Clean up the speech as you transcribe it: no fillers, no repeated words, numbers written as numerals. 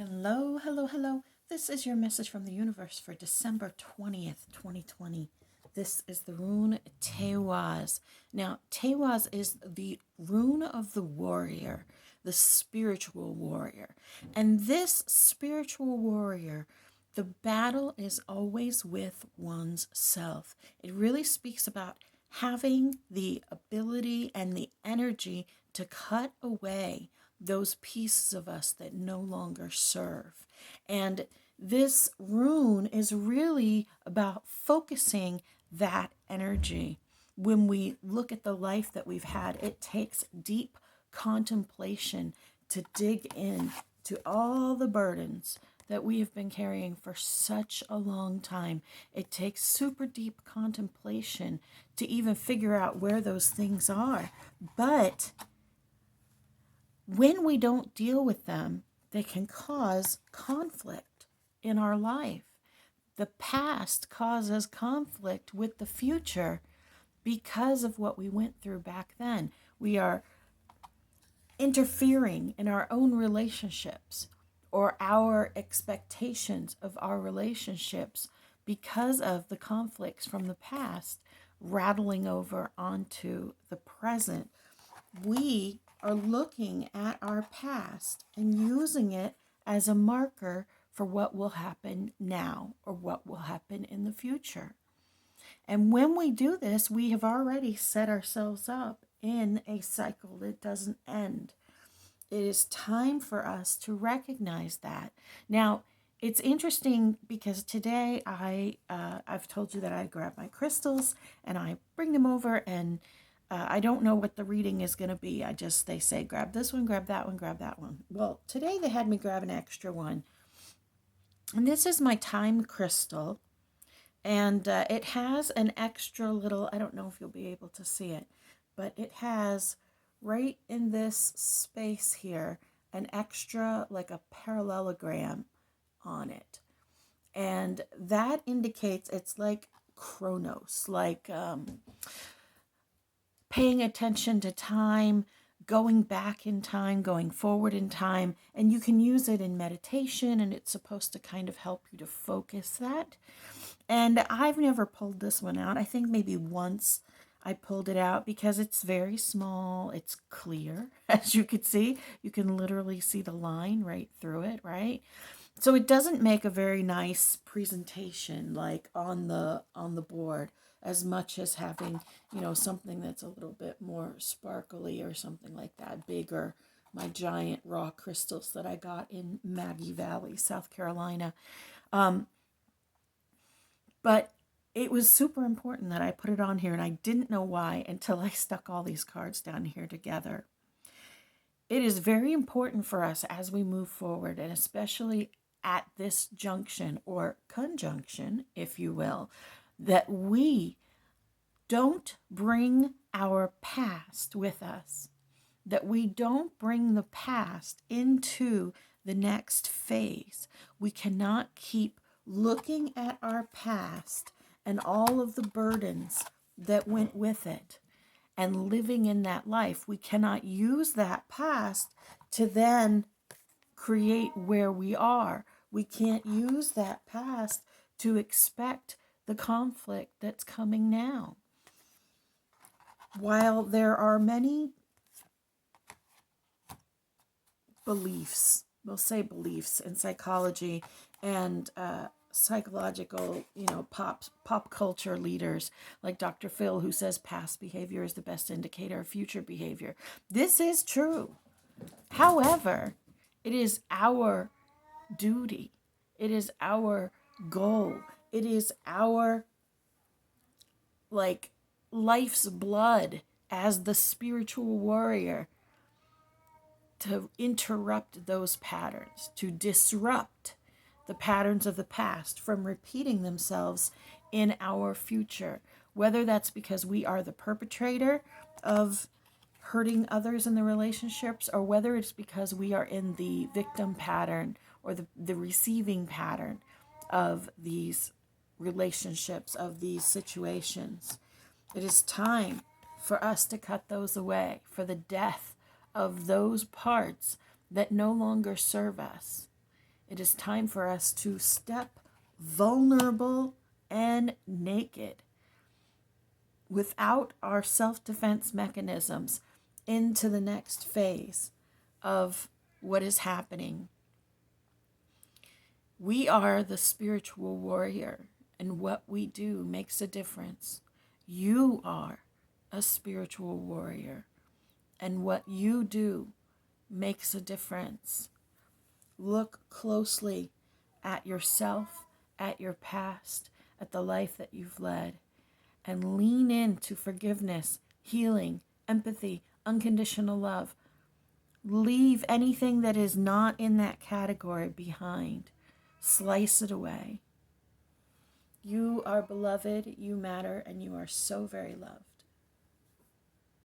Hello, hello, hello. This is your message from the universe for December 20th, 2020. This is the rune Tewaz. Now, Tewaz is the rune of the warrior, the spiritual warrior. And this spiritual warrior, the battle is always with one's self. It really speaks about having the ability and the energy to cut away those pieces of us that no longer serve. And this rune is really about focusing that energy. When we look at the life that we've had, it takes deep contemplation to dig in to all the burdens that we have been carrying for such a long time. It takes super deep contemplation to even figure out where those things are. But when we don't deal with them, they can cause conflict in our life. The past causes conflict with the future because of what we went through back then. We are interfering in our own relationships or our expectations of our relationships because of the conflicts from the past rattling over onto the present. We are looking at our past and using it as a marker for what will happen now or what will happen in the future. And when we do this, we have already set ourselves up in a cycle that doesn't end. It is time for us to recognize that. Now, it's interesting because today I've told you that I grab my crystals and I bring them over, and I don't know what the reading is going to be. They say, grab this one, grab that one, grab that one. Well, today they had me grab an extra one. And this is my time crystal. And it has an extra little, I don't know if you'll be able to see it, but it has right in this space here an extra, like a parallelogram on it. And that indicates it's like chronos, like paying attention to time, going back in time, going forward in time. And you can use it in meditation, and it's supposed to kind of help you to focus that. And I've never pulled this one out. I think maybe once I pulled it out because it's very small. It's clear, as you can see. You can literally see the line right through it, right? So it doesn't make a very nice presentation like on the board, as much as having, something that's a little bit more sparkly or something like that, bigger. My giant raw crystals that I got in Maggie Valley, South Carolina. But it was super important that I put it on here, and I didn't know why until I stuck all these cards down here together. It is very important for us as we move forward, and especially at this junction or conjunction, if you will, that we don't bring our past with us, that we don't bring the past into the next phase. We cannot keep looking at our past and all of the burdens that went with it and living in that life. We cannot use that past to then create where we are. We can't use that past to expect the conflict that's coming now. While there are many beliefs, we'll say beliefs in psychology and psychological, pop culture leaders like Dr. Phil, who says past behavior is the best indicator of future behavior. This is true. However, it is our duty. It is our goal. It is our life's blood as the spiritual warrior to interrupt those patterns, to disrupt the patterns of the past from repeating themselves in our future. Whether that's because we are the perpetrator of hurting others in the relationships, or whether it's because we are in the victim pattern or the receiving pattern of these relationships, of these situations. It is time for us to cut those away, for the death of those parts that no longer serve us. It is time for us to step vulnerable and naked without our self-defense mechanisms into the next phase of what is happening. We are the spiritual warrior, and what we do makes a difference. You are a spiritual warrior, and what you do makes a difference. Look closely at yourself, at your past, at the life that you've led, and lean into forgiveness, healing, empathy, unconditional love. Leave anything that is not in that category behind. Slice it away. You are beloved, you matter, and you are so very loved.